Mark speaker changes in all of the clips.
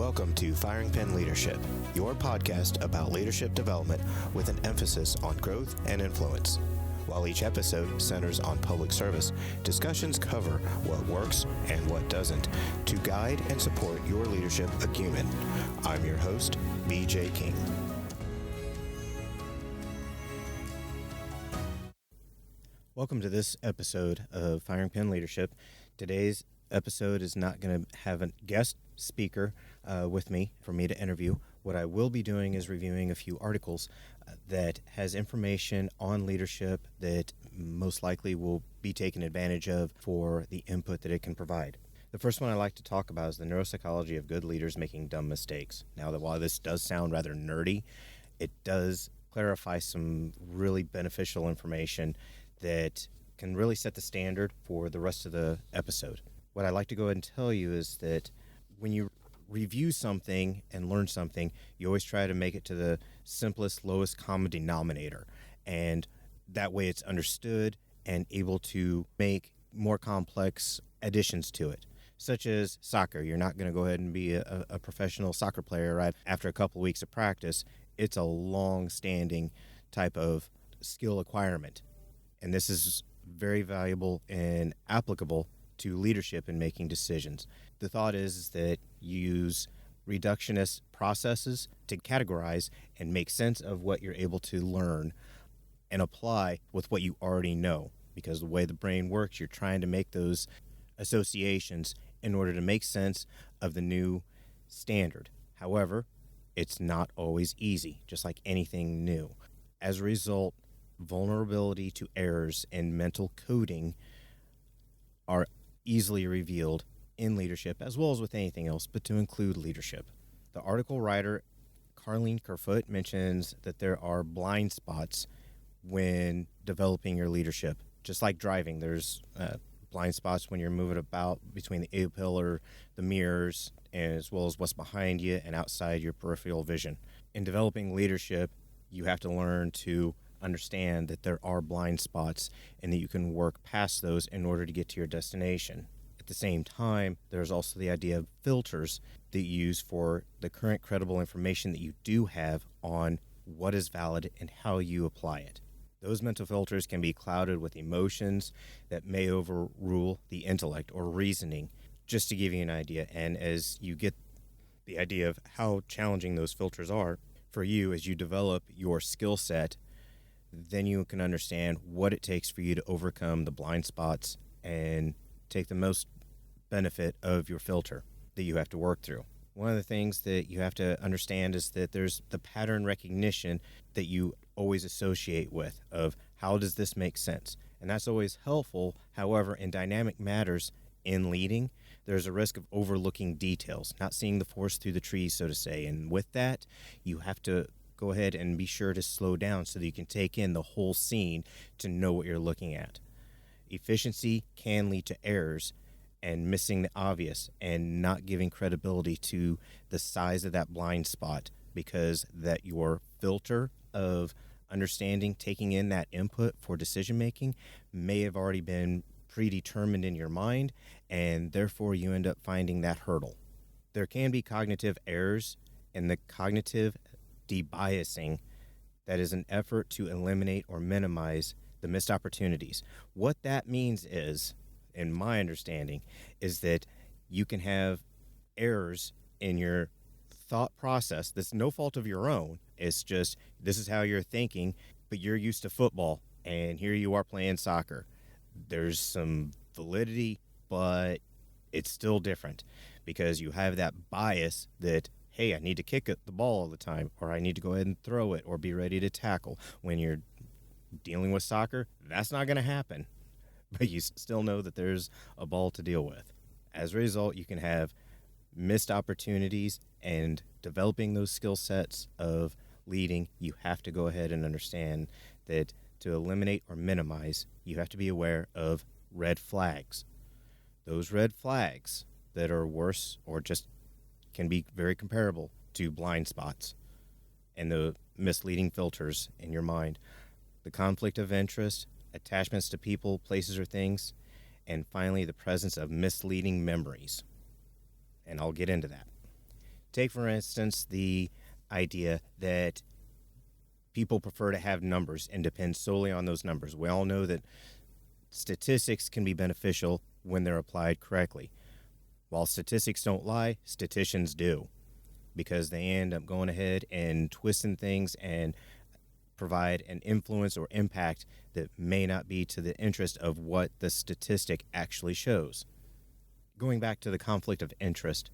Speaker 1: Welcome to Firing Pin Leadership, your podcast about leadership development with an emphasis on growth and influence. While each episode centers on public service, discussions cover what works and what doesn't to guide and support your leadership acumen. I'm your host, BJ King. Welcome to this episode of Firing Pin Leadership. Today's episode is not going to have a guest speaker with me for me to interview. What I will be doing is reviewing a few articles that has information on leadership that most likely will be taken advantage of for the input that it can provide. The first one I like to talk about is the neuropsychology of good leaders making dumb mistakes. Now, while this does sound rather nerdy, it does clarify some really beneficial information that can really set the standard for the rest of the episode. What I'd like to go ahead and tell you is that when you review something and learn something, you always try to make it to the simplest, lowest common denominator. And that way it's understood and able to make more complex additions to it. Such as soccer. You're not going to go ahead and be a professional soccer player right after a couple of weeks of practice. It's a long-standing type of skill acquirement. And this is very valuable and applicable to leadership in making decisions. The thought is that you use reductionist processes to categorize and make sense of what you're able to learn and apply with what you already know. Because the way the brain works, you're trying to make those associations in order to make sense of the new standard. However, it's not always easy, just like anything new. As a result, vulnerability to errors in mental coding are easily revealed in leadership, as well as with anything else, but to include leadership. The article writer, Carleen Kerfoot, mentions that there are blind spots when developing your leadership. Just like driving, there's blind spots when you're moving about between the A-pillar, the mirrors, as well as what's behind you and outside your peripheral vision. In developing leadership, you have to learn to understand that there are blind spots and that you can work past those in order to get to your destination. At the same time, there's also the idea of filters that you use for the current credible information that you do have on what is valid and how you apply it. Those mental filters can be clouded with emotions that may overrule the intellect or reasoning, just to give you an idea. And as you get the idea of how challenging those filters are for you as you develop your skill set, then you can understand what it takes for you to overcome the blind spots and take the most benefit of your filter that you have to work through. One of the things that you have to understand is that there's the pattern recognition that you always associate with of how does this make sense? And that's always helpful. However, in dynamic matters in leading, there's a risk of overlooking details, not seeing the forest through the trees, so to say. And with that, you have to go ahead and be sure to slow down so that you can take in the whole scene to know what you're looking at. Efficiency can lead to errors and missing the obvious and not giving credibility to the size of that blind spot, because that your filter of understanding, taking in that input for decision making may have already been predetermined in your mind, and therefore you end up finding that hurdle. There can be cognitive errors, and the cognitive debiasing, that is an effort to eliminate or minimize the missed opportunities. What that means is, in my understanding, is that you can have errors in your thought process that's no fault of your own. It's just this is how you're thinking, but you're used to football and here you are playing soccer. There's some validity, but it's still different because you have that bias that, hey, I need to kick the ball all the time, or I need to go ahead and throw it or be ready to tackle. When you're dealing with soccer, that's not going to happen, but you still know that there's a ball to deal with. As a result, you can have missed opportunities, and developing those skill sets of leading, you have to go ahead and understand that to eliminate or minimize, you have to be aware of red flags. Those red flags that are worse or just can be very comparable to blind spots and the misleading filters in your mind. The conflict of interest, attachments to people, places, or things, and finally the presence of misleading memories. And I'll get into that. Take, for instance, the idea that people prefer to have numbers and depend solely on those numbers. We all know that statistics can be beneficial when they're applied correctly. While statistics don't lie, statisticians do, because they end up going ahead and twisting things and provide an influence or impact that may not be to the interest of what the statistic actually shows. Going back to the conflict of interest,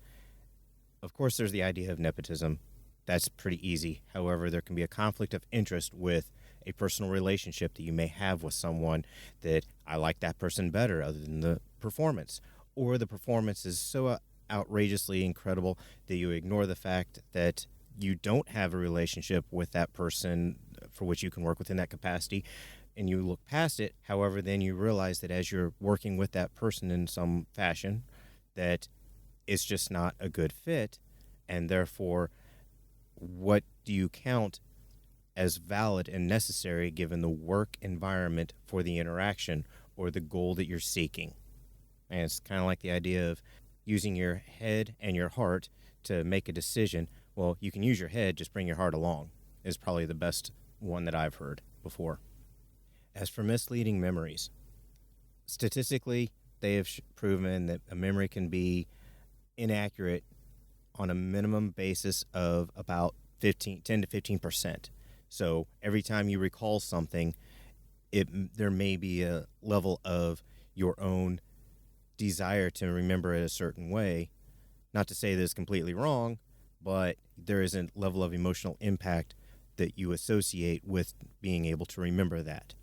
Speaker 1: of course there's the idea of nepotism. That's pretty easy. However, there can be a conflict of interest with a personal relationship that you may have with someone that I like that person better other than the performance. Or the performance is so outrageously incredible that you ignore the fact that you don't have a relationship with that person for which you can work within that capacity, and you look past it. However, then you realize that as you're working with that person in some fashion, that it's just not a good fit, and therefore what do you count as valid and necessary given the work environment for the interaction or the goal that you're seeking? And it's kind of like the idea of using your head and your heart to make a decision. Well, you can use your head, just bring your heart along, is probably the best one that I've heard before. As for misleading memories, statistically, they have proven that a memory can be inaccurate on a minimum basis of about 10 to 15%. So every time you recall something, there may be a level of your own desire to remember it a certain way. Not to say that it's completely wrong, but there is a level of emotional impact that you associate with being able to remember that.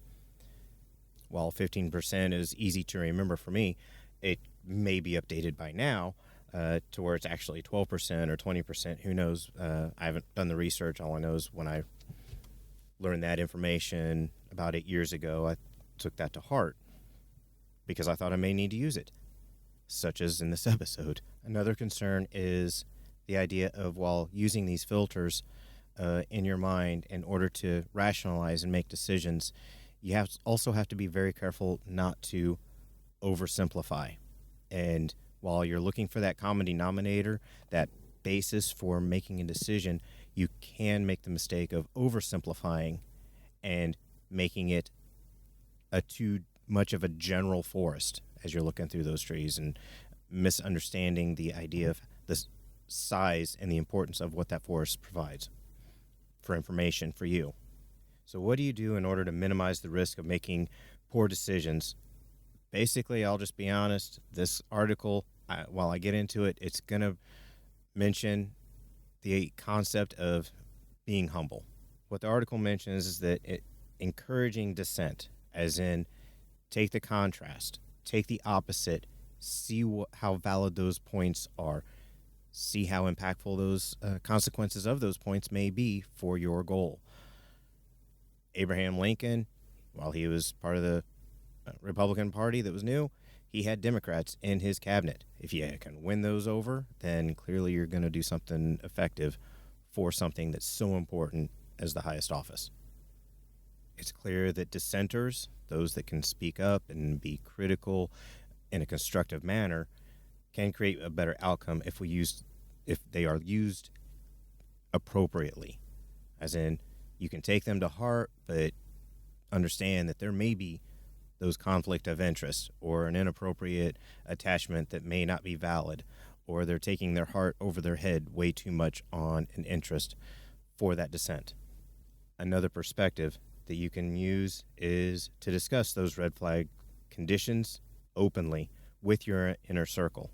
Speaker 1: While 15% is easy to remember for me, it may be updated by now to where it's actually 12% or 20%. Who knows? I haven't done the research. All I know is when I learned that information about 8 years ago, I took that to heart because I thought I may need to use it, such as in this episode. Another concern is the idea of, while using these filters in your mind in order to rationalize and make decisions, you also have to be very careful not to oversimplify. And while you're looking for that common denominator, that basis for making a decision, you can make the mistake of oversimplifying and making it too much of a general forest as you're looking through those trees, and misunderstanding the idea of the size and the importance of what that forest provides for information for you. So what do you do in order to minimize the risk of making poor decisions? Basically, I'll just be honest, this article, while I get into it, it's going to mention the concept of being humble. What the article mentions is that encouraging dissent, as in take the contrast, take the opposite, see how valid those points are, see how impactful those consequences of those points may be for your goal. Abraham Lincoln, while he was part of the Republican Party that was new, he had Democrats in his cabinet. If you can win those over, then clearly you're going to do something effective for something that's so important as the highest office. It's clear that dissenters, those that can speak up and be critical in a constructive manner, can create a better outcome if they are used appropriately. As in, you can take them to heart, but understand that there may be those conflict of interest or an inappropriate attachment that may not be valid, or they're taking their heart over their head way too much on an interest for that dissent. Another perspective that you can use is to discuss those red flag conditions openly with your inner circle.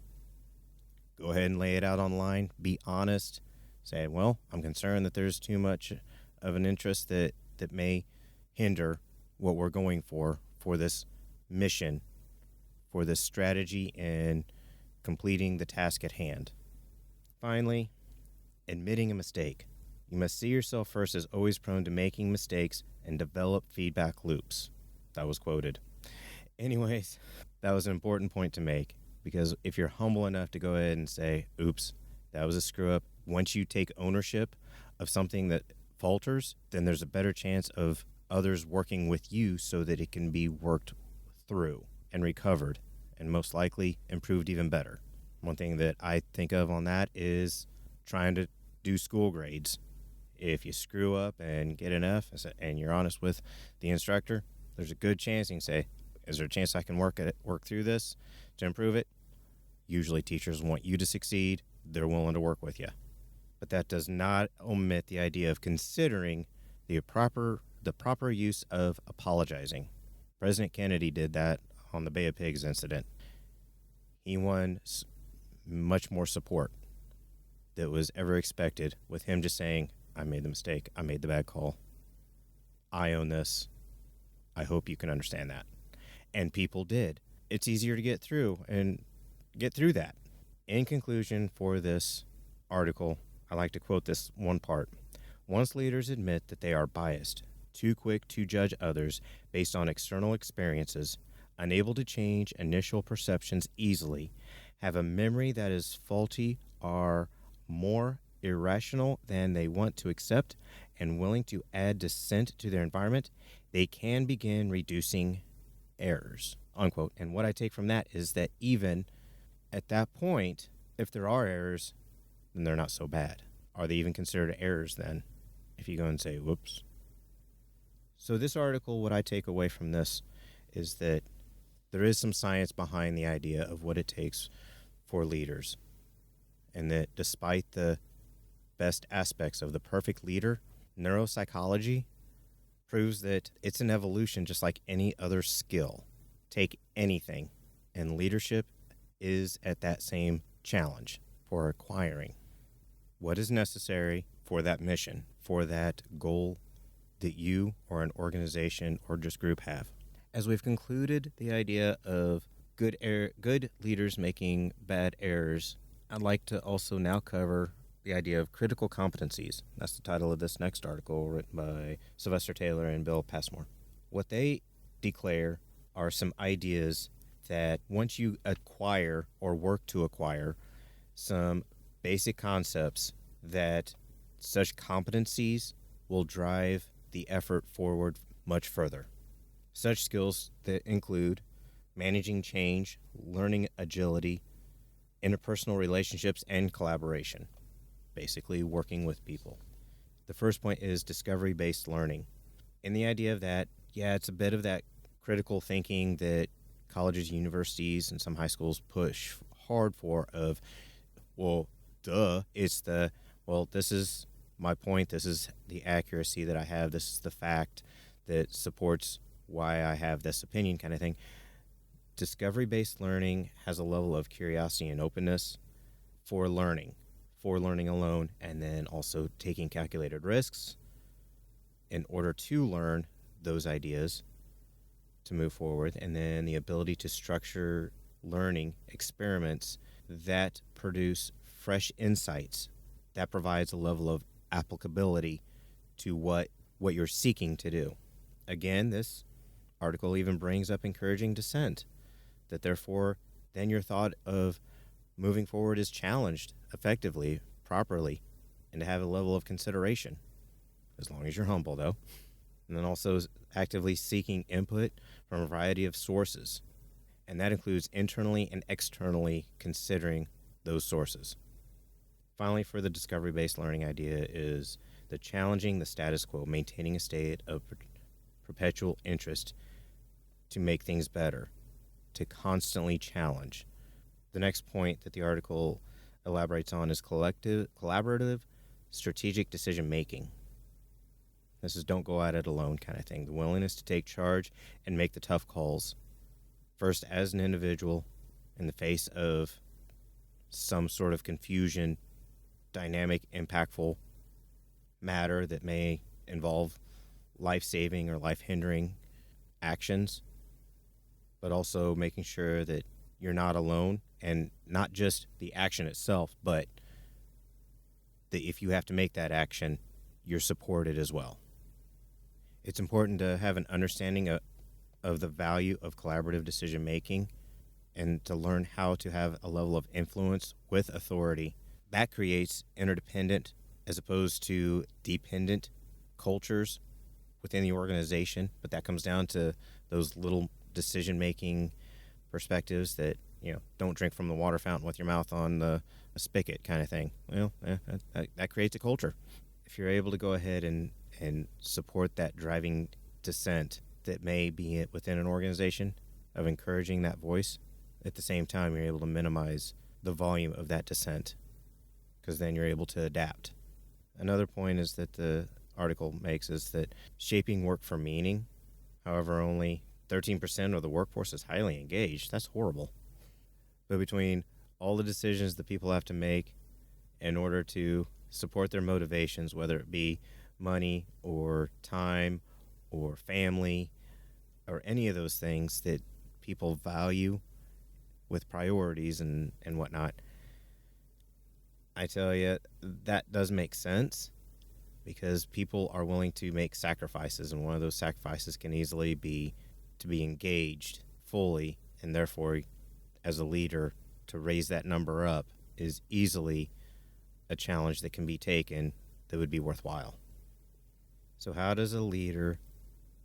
Speaker 1: Go ahead and lay it out online. Be honest. Say, well, I'm concerned that there's too much of an interest that may hinder what we're going for this mission, for this strategy, and completing the task at hand. Finally, admitting a mistake. You must see yourself first as always prone to making mistakes and develop feedback loops. That was quoted. Anyways, that was an important point to make, because if you're humble enough to go ahead and say, oops, that was a screw up, once you take ownership of something that falters, then there's a better chance of others working with you so that it can be worked through and recovered and most likely improved even better. One thing that I think of on that is trying to do school grades. If you screw up and get an F and you're honest with the instructor, there's a good chance you can say, is there a chance I can work through this to improve it? Usually teachers want you to succeed. They're willing to work with you. But that does not omit the idea of considering the proper use of apologizing. President Kennedy did that on the Bay of Pigs incident. He won much more support that was ever expected with him just saying, I made the mistake. I made the bad call. I own this. I hope you can understand that. And people did. It's easier to get through that. In conclusion for this article, I like to quote this one part. Once leaders admit that they are biased, too quick to judge others based on external experiences, unable to change initial perceptions easily, have a memory that is faulty, are more irrational than they want to accept, and willing to add dissent to their environment, they can begin reducing errors, unquote. And what I take from that is that even at that point, if there are errors, then they're not so bad. Are they even considered errors then? If you go and say, whoops. So this article, what I take away from this is that there is some science behind the idea of what it takes for leaders. And that despite the best aspects of the perfect leader, neuropsychology proves that it's an evolution just like any other skill. Take anything, and leadership is at that same challenge for acquiring what is necessary for that mission, for that goal that you or an organization or just group have. As we've concluded the idea of good leaders making bad errors, I'd like to also now cover the idea of critical competencies. That's the title of this next article written by Sylvester Taylor and Bill Passmore. What they declare are some ideas that once you acquire or work to acquire some basic concepts, that such competencies will drive the effort forward much further. Such skills that include managing change, learning agility, interpersonal relationships, and collaboration. Basically, working with people. The first point is discovery-based learning. And the idea of that, it's a bit of that critical thinking that colleges, universities, and some high schools push hard for of, this is my point, this is the accuracy that I have, this is the fact that supports why I have this opinion kind of thing. Discovery-based learning has a level of curiosity and openness for learning alone, and then also taking calculated risks in order to learn those ideas to move forward, and then the ability to structure learning experiments that produce fresh insights that provides a level of applicability to what you're seeking to do. Again, this article even brings up encouraging dissent, that therefore then your thought of moving forward is challenged effectively, properly, and to have a level of consideration, as long as you're humble, though. And then also actively seeking input from a variety of sources, and that includes internally and externally considering those sources. Finally, for the discovery-based learning idea is the challenging the status quo, maintaining a state of perpetual interest to make things better, to constantly challenge. The next point that the article elaborates on is collaborative, strategic decision-making. This is don't go at it alone kind of thing. The willingness to take charge and make the tough calls, first as an individual in the face of some sort of confusion, dynamic, impactful matter that may involve life-saving or life-hindering actions, but also making sure that you're not alone, and not just the action itself, but that if you have to make that action, you're supported as well. It's important to have an understanding of the value of collaborative decision-making and to learn how to have a level of influence with authority. That creates interdependent as opposed to dependent cultures within the organization, but that comes down to those little decision-making perspectives that don't drink from the water fountain with your mouth on the spigot kind of thing. Well, that creates a culture. If you're able to go ahead and support that driving dissent that may be within an organization, of encouraging that voice, at the same time you're able to minimize the volume of that dissent, because then you're able to adapt. Another point is that the article makes is that shaping work for meaning, however, only 13% of the workforce is highly engaged. That's horrible. But between all the decisions that people have to make in order to support their motivations, whether it be money or time or family or any of those things that people value with priorities and whatnot, I tell you, that does make sense, because people are willing to make sacrifices, and one of those sacrifices can easily be to be engaged fully, and therefore, as a leader, to raise that number up is easily a challenge that can be taken that would be worthwhile. So how does a leader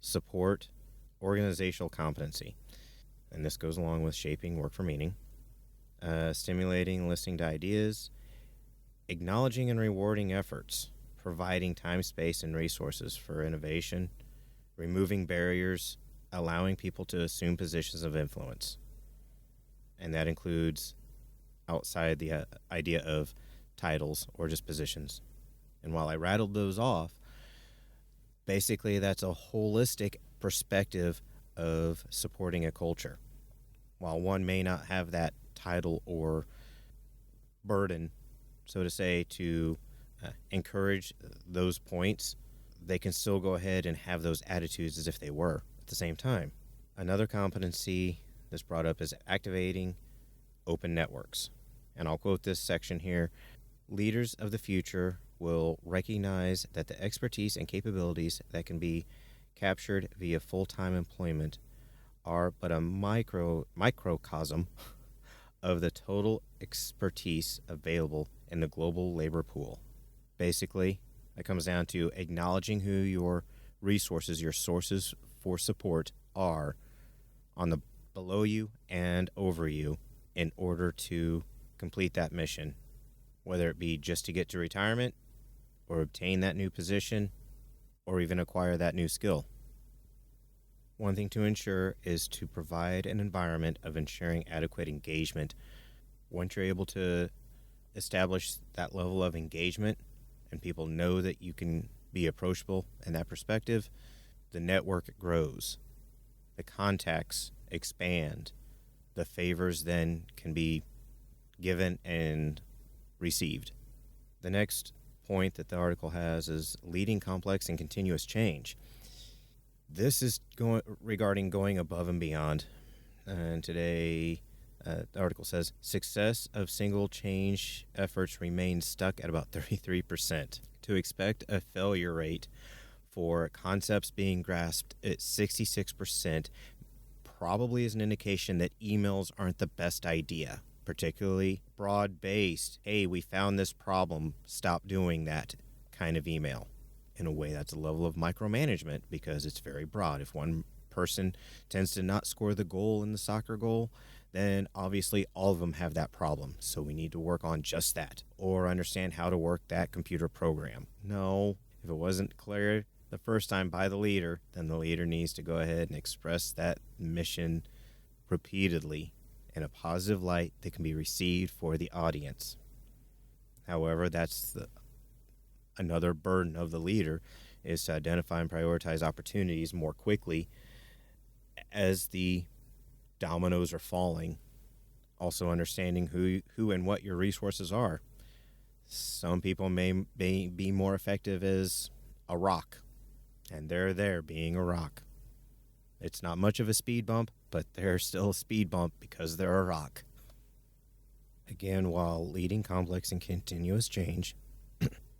Speaker 1: support organizational competency? And this goes along with shaping work for meaning, stimulating and listening to ideas, acknowledging and rewarding efforts, providing time, space, and resources for innovation, removing barriers, allowing people to assume positions of influence. And that includes outside the idea of titles or just positions. And while I rattled those off, basically that's a holistic perspective of supporting a culture. While one may not have that title or burden, so to say, to encourage those points, they can still go ahead and have those attitudes as if they were at the same time. Another competency that's brought up is activating open networks. And I'll quote this section here. Leaders of the future will recognize that the expertise and capabilities that can be captured via full-time employment are but a microcosm of the total expertise available in the global labor pool. Basically, it comes down to acknowledging who your resources, your sources for support are on the below you and over you in order to complete that mission, whether it be just to get to retirement or obtain that new position or even acquire that new skill. One thing to ensure is to provide an environment of ensuring adequate engagement. Once you're able to establish that level of engagement and people know that you can be approachable in that perspective, the network grows. The contacts expand. The favors then can be given and received. The next point that the article has is leading complex and continuous change. This is regarding going above and beyond. And today, the article says, success of single change efforts remains stuck at about 33%. To expect a failure rate for concepts being grasped at 66% probably is an indication that emails aren't the best idea, particularly broad-based, hey, we found this problem, stop doing that kind of email. In a way, that's a level of micromanagement because it's very broad. If one person tends to not score the goal in the soccer goal, then obviously all of them have that problem. So we need to work on just that or understand how to work that computer program. No, if it wasn't clear the first time by the leader, then the leader needs to go ahead and express that mission repeatedly in a positive light that can be received for the audience. However, that's another burden of the leader, is to identify and prioritize opportunities more quickly as the dominoes are falling. Also understanding who and what your resources are. Some people may be more effective as a rock, and they're there being a rock. It's not much of a speed bump, but they're still a speed bump because they're a rock. Again, while leading complex and continuous change,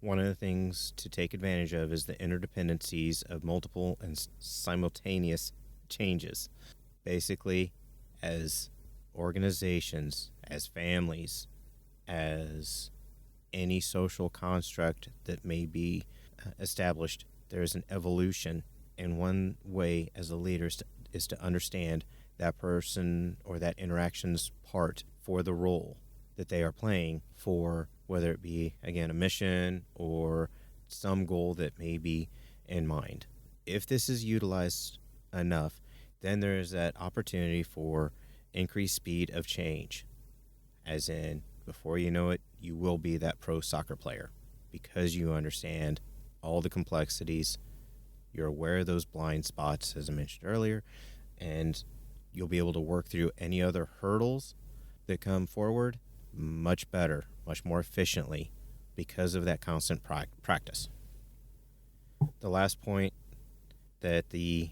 Speaker 1: one of the things to take advantage of is the interdependencies of multiple and simultaneous changes. Basically, as organizations, as families, as any social construct that may be established, there is an evolution. And one way as a leader is to understand that person or that interaction's part for the role that they are playing for, whether it be, again, a mission or some goal that may be in mind. If this is utilized enough, then there is that opportunity for increased speed of change. As in, before you know it, you will be that pro soccer player because you understand all the complexities. You're aware of those blind spots, as I mentioned earlier, and you'll be able to work through any other hurdles that come forward much better, much more efficiently because of that constant practice. The last point that the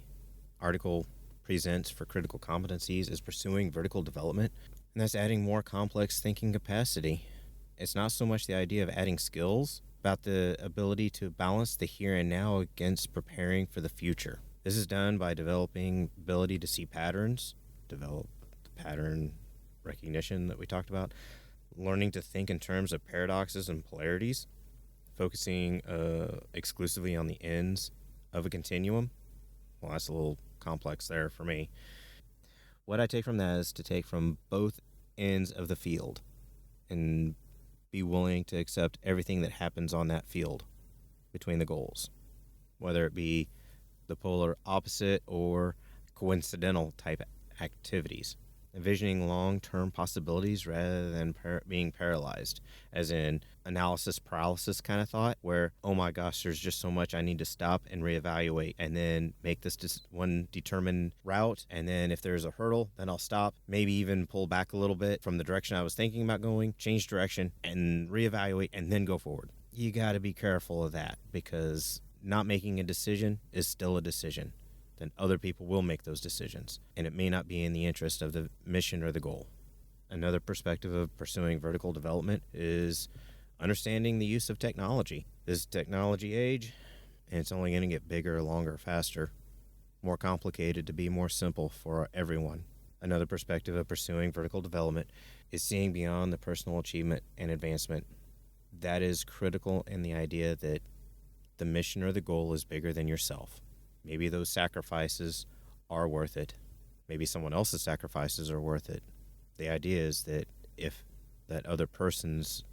Speaker 1: article presents for critical competencies is pursuing vertical development, and that's adding more complex thinking capacity. It's not so much the idea of adding skills, about the ability to balance the here and now against preparing for the future. This is done by developing ability to see patterns, develop the pattern recognition that we talked about, learning to think in terms of paradoxes and polarities, focusing exclusively on the ends of a continuum. Well, that's a little complex there for me. What I take from that is to take from both ends of the field and be willing to accept everything that happens on that field between the goals, whether it be the polar opposite or coincidental type activities. Envisioning long-term possibilities rather than being paralyzed, as in analysis paralysis kind of thought, where, oh my gosh, there's just so much I need to stop and reevaluate and then make this one determined route. And then if there's a hurdle, then I'll stop, maybe even pull back a little bit from the direction I was thinking about going, change direction and reevaluate and then go forward. You got to be careful of that because not making a decision is still a decision. Then other people will make those decisions, and it may not be in the interest of the mission or the goal. Another perspective of pursuing vertical development is understanding the use of technology. This is technology age, and it's only going to get bigger, longer, faster, more complicated to be more simple for everyone. Another perspective of pursuing vertical development is seeing beyond the personal achievement and advancement. That is critical in the idea that the mission or the goal is bigger than yourself. Maybe those sacrifices are worth it. Maybe someone else's sacrifices are worth it. The idea is that if that other person's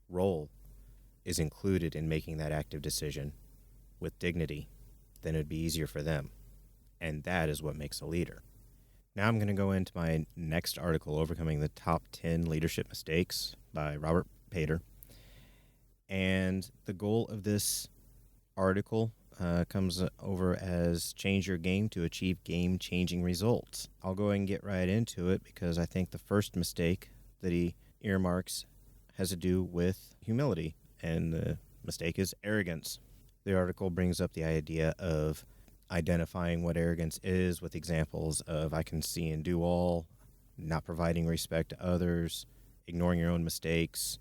Speaker 1: role is included in making that active decision with dignity, then it'd be easier for them. And that is what makes a leader. Now I'm going to go into my next article, Overcoming the Top 10 Leadership Mistakes by Robert Pater. And the goal of this article comes over as change your game to achieve game-changing results. I'll go ahead and get right into it because I think the first mistake that he earmarks has to do with humility, and the mistake is arrogance. The article brings up the idea of identifying what arrogance is with examples of I can see and do all, not providing respect to others, ignoring your own mistakes,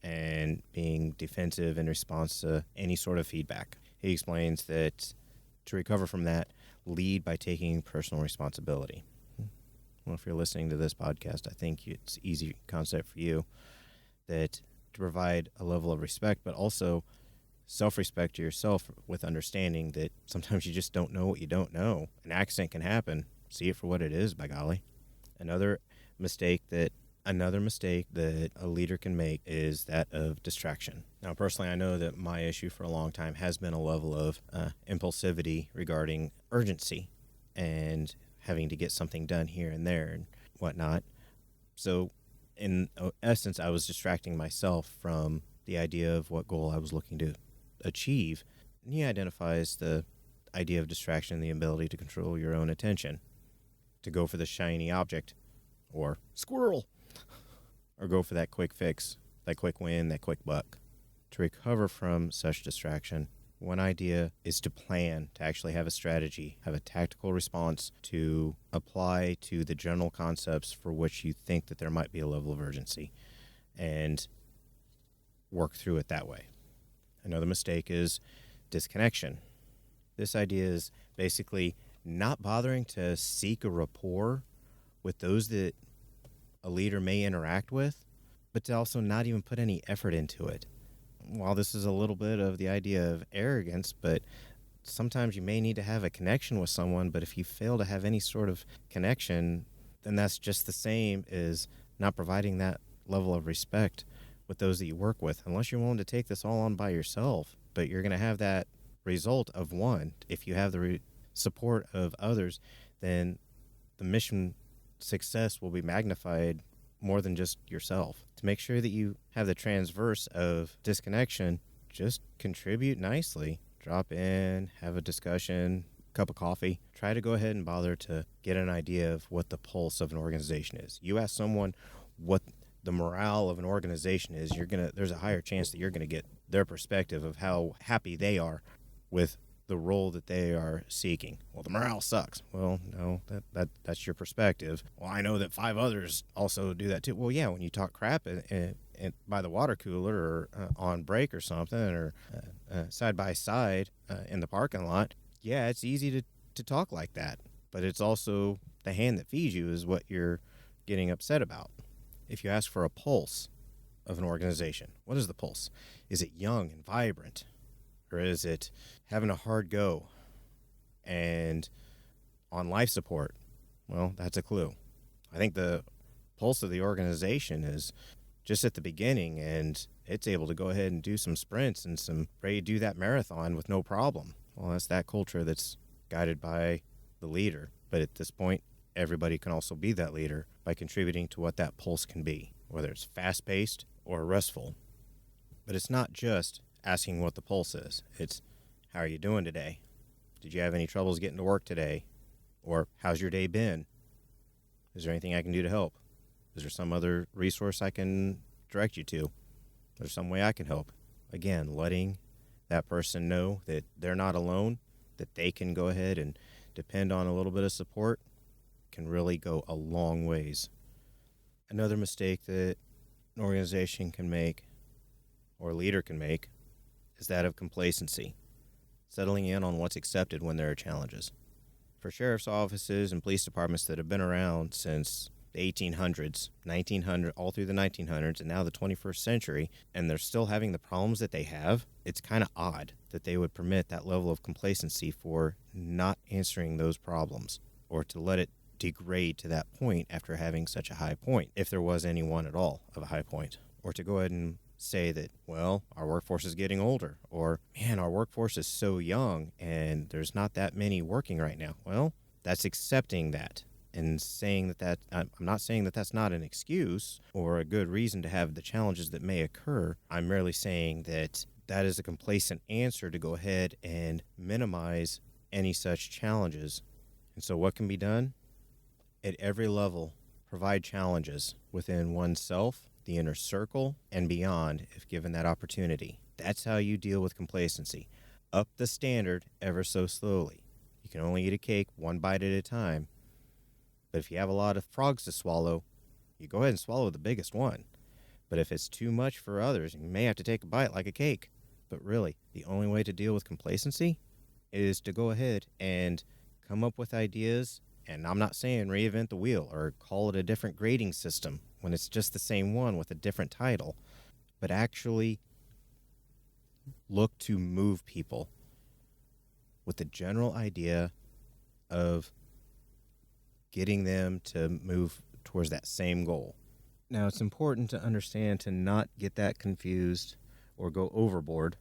Speaker 1: and being defensive in response to any sort of feedback. He explains that to recover from that, lead by taking personal responsibility. Well, if you're listening to this podcast, I think it's an easy concept for you that to provide a level of respect, but also self-respect to yourself with understanding that sometimes you just don't know what you don't know. An accident can happen. See it for what it is, by golly. Another mistake that a leader can make is that of distraction. Now, personally, I know that my issue for a long time has been a level of impulsivity regarding urgency and having to get something done here and there and whatnot. So, in essence, I was distracting myself from the idea of what goal I was looking to achieve. And he identifies the idea of distraction, the ability to control your own attention, to go for the shiny object, or squirrel, or go for that quick fix, that quick win, that quick buck. To recover from such distraction, one idea is to plan, to actually have a strategy, have a tactical response to apply to the general concepts for which you think that there might be a level of urgency, and work through it that way. Another mistake is disconnection. This idea is basically not bothering to seek a rapport with those that a leader may interact with, but to also not even put any effort into it. While this is a little bit of the idea of arrogance, but sometimes you may need to have a connection with someone, but if you fail to have any sort of connection, then that's just the same as not providing that level of respect with those that you work with, unless you're willing to take this all on by yourself. But you're going to have that result of one. If you have the support of others, then the mission success will be magnified more than just yourself. To make sure that you have the transverse of disconnection, just contribute nicely. Drop in, have a discussion, cup of coffee. Try to go ahead and bother to get an idea of what the pulse of an organization is. You ask someone what the morale of an organization is, there's a higher chance that you're going to get their perspective of how happy they are with the role that they are seeking. Well, the morale sucks. Well, no, that's your perspective. Well, I know that 5 others also do that too. Well, yeah, when you talk crap by the water cooler or on break or something, or side by side in the parking lot, yeah, it's easy to talk like that. But it's also the hand that feeds you is what you're getting upset about. If you ask for a pulse of an organization, what is the pulse? Is it young and vibrant? Or is it having a hard go and on life support? Well, that's a clue. I think the pulse of the organization is just at the beginning, and it's able to go ahead and do some sprints and some ready to do that marathon with no problem. Well, that's that culture that's guided by the leader. But at this point, everybody can also be that leader by contributing to what that pulse can be, whether it's fast-paced or restful. But it's not just asking what the pulse is. It's, how are you doing today? Did you have any troubles getting to work today? Or how's your day been? Is there anything I can do to help? Is there some other resource I can direct you to? Is there some way I can help? Again, letting that person know that they're not alone, that they can go ahead and depend on a little bit of support can really go a long ways. Another mistake that an organization can make, or a leader can make, is that of complacency, settling in on what's accepted when there are challenges. For sheriff's offices and police departments that have been around since the 1800s, 1900, all through the 1900s, and now the 21st century, and they're still having the problems that they have, it's kind of odd that they would permit that level of complacency for not answering those problems, or to let it degrade to that point after having such a high point, if there was any one at all of a high point, or to go ahead and say that, well, our workforce is getting older, or, man, our workforce is so young and there's not that many working right now. Well, that's accepting that and saying that I'm not saying that that's not an excuse or a good reason to have the challenges that may occur. I'm merely saying that that is a complacent answer to go ahead and minimize any such challenges. And so what can be done? At every level, provide challenges within oneself, the inner circle, and beyond if given that opportunity. That's how you deal with complacency. Up the standard ever so slowly. You can only eat a cake one bite at a time. But if you have a lot of frogs to swallow, you go ahead and swallow the biggest one. But if it's too much for others, you may have to take a bite like a cake. But really, the only way to deal with complacency is to go ahead and come up with ideas. And I'm not saying reinvent the wheel or call it a different grading system when it's just the same one with a different title, but actually look to move people with the general idea of getting them to move towards that same goal. Now, it's important to understand to not get that confused or go overboard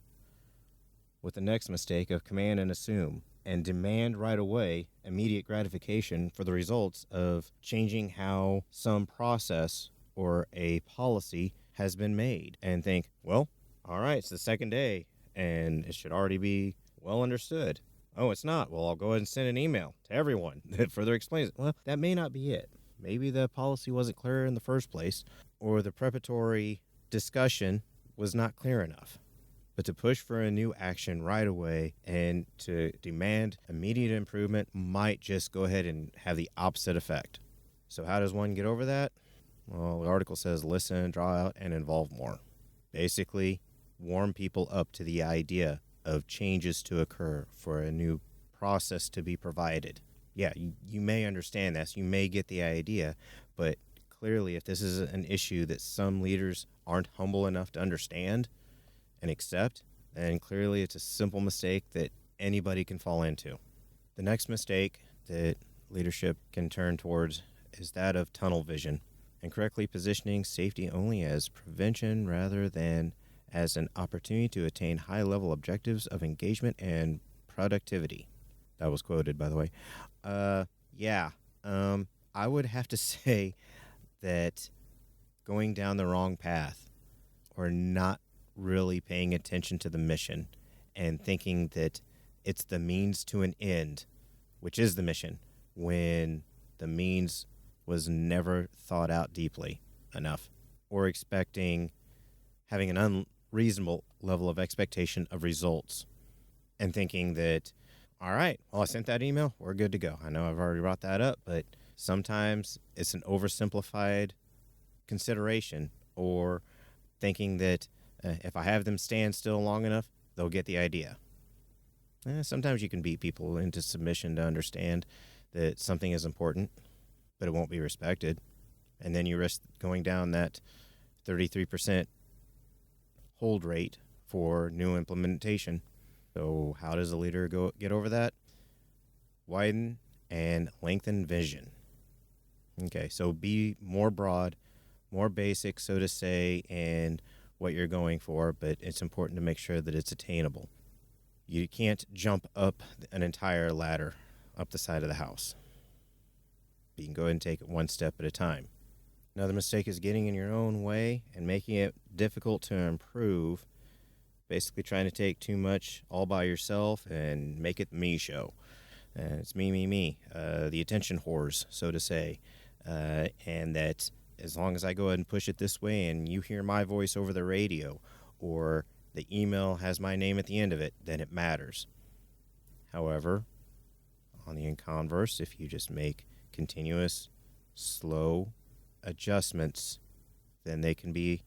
Speaker 1: with the next mistake of command and assume and demand right away immediate gratification for the results of changing how some process or a policy has been made, and think, well, all right, it's the second day and it should already be well understood. Oh, it's not. Well, I'll go ahead and send an email to everyone that further explains it. Well, that may not be it. Maybe the policy wasn't clear in the first place, or the preparatory discussion was not clear enough. But to push for a new action right away and to demand immediate improvement might just go ahead and have the opposite effect. So how does one get over that? Well, the article says listen, draw out, and involve more. Basically, warm people up to the idea of changes to occur for a new process to be provided. Yeah, you may understand this, you may get the idea, but clearly if this is an issue that some leaders aren't humble enough to understand and accept, then clearly it's a simple mistake that anybody can fall into. The next mistake that leadership can turn towards is that of tunnel vision, incorrectly positioning safety only as prevention rather than as an opportunity to attain high-level objectives of engagement and productivity. That was quoted, by the way. I would have to say that going down the wrong path or not really paying attention to the mission and thinking that it's the means to an end, which is the mission, when the means was never thought out deeply enough, or having an unreasonable level of expectation of results and thinking that, all right, well, I sent that email, we're good to go. I know I've already brought that up, but sometimes it's an oversimplified consideration, or thinking that if I have them stand still long enough, they'll get the idea. Sometimes you can beat people into submission to understand that something is important, but it won't be respected. And then you risk going down that 33% hold rate for new implementation. So how does a leader get over that? Widen and lengthen vision. Okay, so be more broad, more basic, so to say, in what you're going for, but it's important to make sure that it's attainable. You can't jump up an entire ladder up the side of the house. You can go ahead and take it one step at a time. Another mistake is getting in your own way and making it difficult to improve, basically trying to take too much all by yourself and make it the me show. It's me, the attention whores, so to say, and that as long as I go ahead and push it this way and you hear my voice over the radio or the email has my name at the end of it, then it matters. However, on the converse, if you just make continuous, slow adjustments, then they can be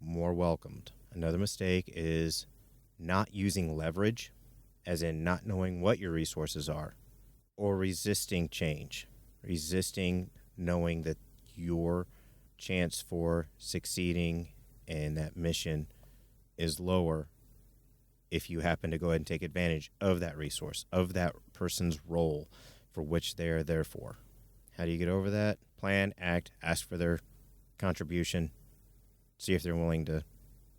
Speaker 1: more welcomed. Another mistake is not using leverage, as in not knowing what your resources are, or resisting change, resisting knowing that your chance for succeeding in that mission is lower if you happen to go ahead and take advantage of that resource, of that person's role for which they're there for. How do you get over that? Plan, act, ask for their contribution, see if they're willing to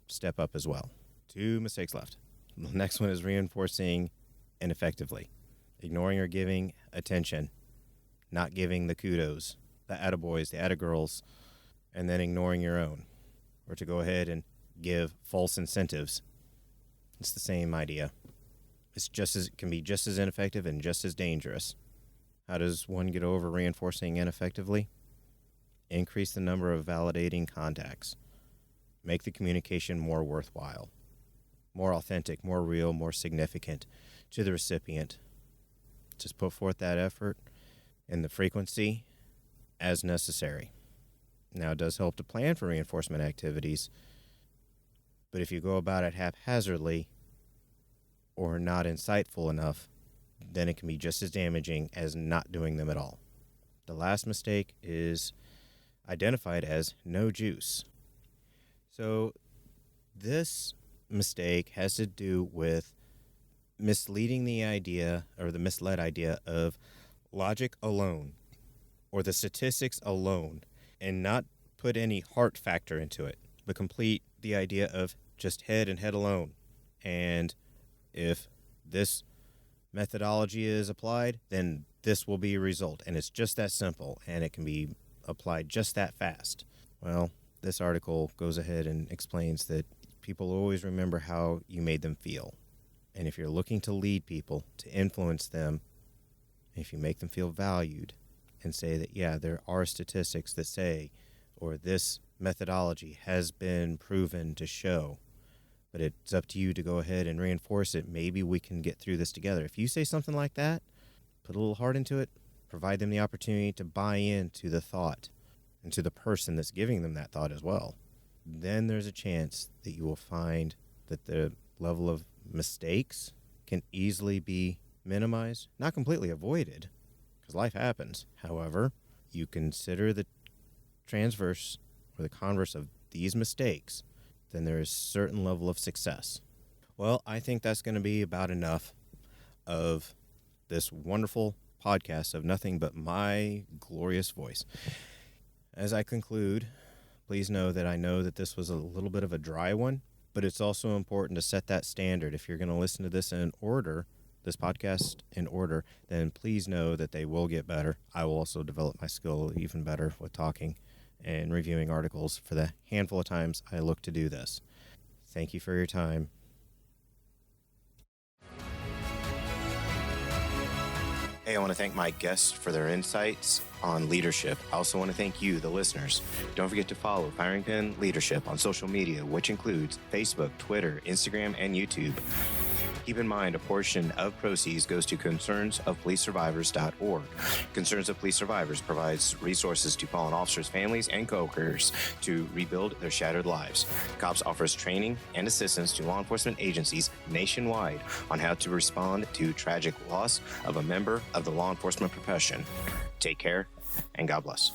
Speaker 1: step up as well. 2 mistakes left. The next one is reinforcing ineffectively, ignoring or giving attention, not giving the kudos, the attaboys, the attagirls, and then ignoring your own, or to go ahead and give false incentives. It's the same idea. It can be just as ineffective and just as dangerous. How does one get over reinforcing ineffectively? Increase the number of validating contacts. Make the communication more worthwhile, more authentic, more real, more significant to the recipient. Just put forth that effort and the frequency as necessary. Now, it does help to plan for reinforcement activities, but if you go about it haphazardly or not insightful enough, then it can be just as damaging as not doing them at all. The last mistake is identified as no juice. So this mistake has to do with misleading the idea, or the misled idea, of logic alone or the statistics alone, and not put any heart factor into it, but complete the idea of just head and head alone. And if this methodology is applied, then this will be a result. And it's just that simple, and it can be applied just that fast. Well, this article goes ahead and explains that people always remember how you made them feel. And if you're looking to lead people, to influence them, if you make them feel valued and say that, yeah, there are statistics that say, or this methodology has been proven to show, but it's up to you to go ahead and reinforce it. Maybe we can get through this together. If you say something like that, put a little heart into it, provide them the opportunity to buy into the thought and to the person that's giving them that thought as well. Then there's a chance that you will find that the level of mistakes can easily be minimized, not completely avoided, because life happens. However, you consider the transverse or the converse of these mistakes, then there is a certain level of success. Well, I think that's going to be about enough of this wonderful podcast of nothing but my glorious voice. As I conclude, please know that this was a little bit of a dry one, but it's also important to set that standard. If you're going to listen to this podcast in order, then please know that they will get better. I will also develop my skill even better with talking and reviewing articles for the handful of times I look to do this. Thank you for your time. Hey, I want to thank my guests for their insights on leadership. I also want to thank you, the listeners. Don't forget to follow Firing Pin Leadership on social media, which includes Facebook, Twitter, Instagram, and YouTube. Keep in mind, a portion of proceeds goes to concernsofpolicesurvivors.org. Concerns of Police Survivors provides resources to fallen officers' families and coworkers to rebuild their shattered lives. COPS offers training and assistance to law enforcement agencies nationwide on how to respond to tragic loss of a member of the law enforcement profession. Take care, and God bless.